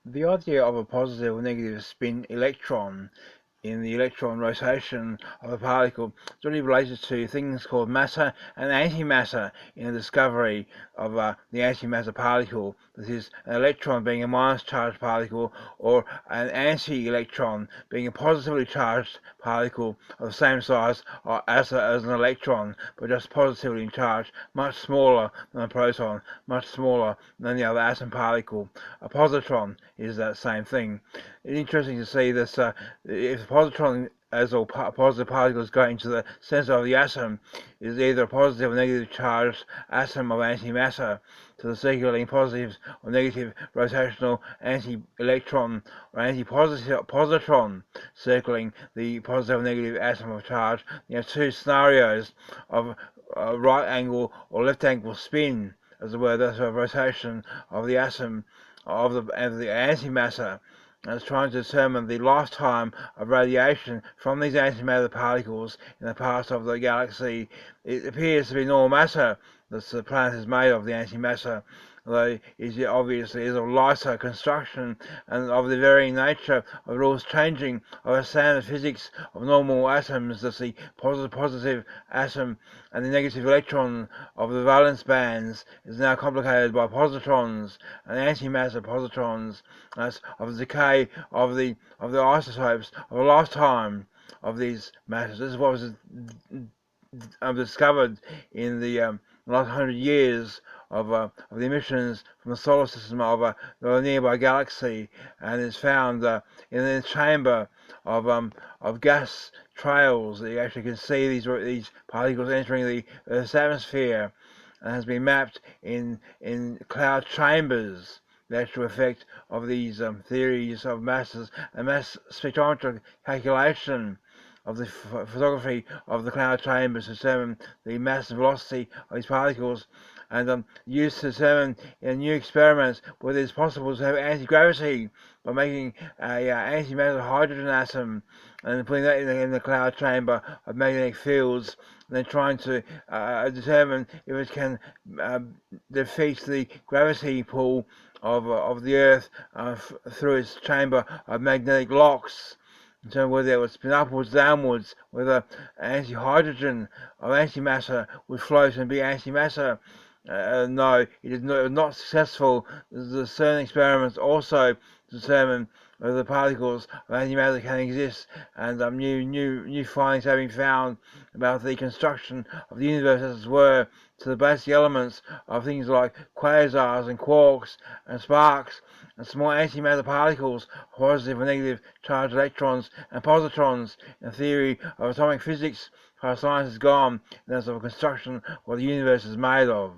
The idea of a positive or negative spin electron in the electron rotation of a particle is really related to things called matter and antimatter in the discovery of the antimatter particle. This is an electron being a minus charged particle, or an anti-electron being a positively charged particle of the same size as an electron, but just positively charged, much smaller than a proton, much smaller than the other atom particle. A positron is that same thing. It's interesting to see this. If a positron, as all positive particles go into the center of the atom, is either a positive or negative charged atom of antimatter to the circulating positive or negative rotational anti-electron or anti-positron circling the positive or negative atom of charge. You have two scenarios of right angle or left angle spin, as it were. That's a rotation of the atom of the antimatter, and it's trying to determine the lifetime of radiation from these antimatter particles in the past of the galaxy. It appears to be normal matter that the planet is made of, the antimatter, although it obviously is of lighter construction and of the varying nature of the rules changing of the standard physics of normal atoms, that the positive atom and the negative electron of the valence bands is now complicated by positrons and antimatter positrons, as of the decay of the isotopes of a lifetime of these matters. This is what was discovered in the last 100 years of the emissions from the solar system of a nearby galaxy, and is found in the chamber of gas trails. You actually can see these particles entering the Earth's atmosphere, and has been mapped in cloud chambers. The actual effect of these theories of masses and mass spectrometric calculation of the photography of the cloud chambers to determine the mass and velocity of these particles, and used to determine in new experiments whether it's possible to have antigravity by making a antimatter hydrogen atom and putting that in the cloud chamber of magnetic fields, and then trying to determine if it can defeat the gravity pull of the Earth through its chamber of magnetic locks, in terms of whether it would spin upwards, downwards, whether anti-hydrogen of antimatter would float and be antimatter. No, it was not successful. The CERN experiments also determine whether the particles of antimatter can exist, and new findings have been found about the construction of the universe, as it were, to the basic elements of things like quasars and quarks and sparks and small antimatter particles, positive and negative charged electrons and positrons, in the theory of atomic physics. How science has gone, and that's of construction what the universe is made of.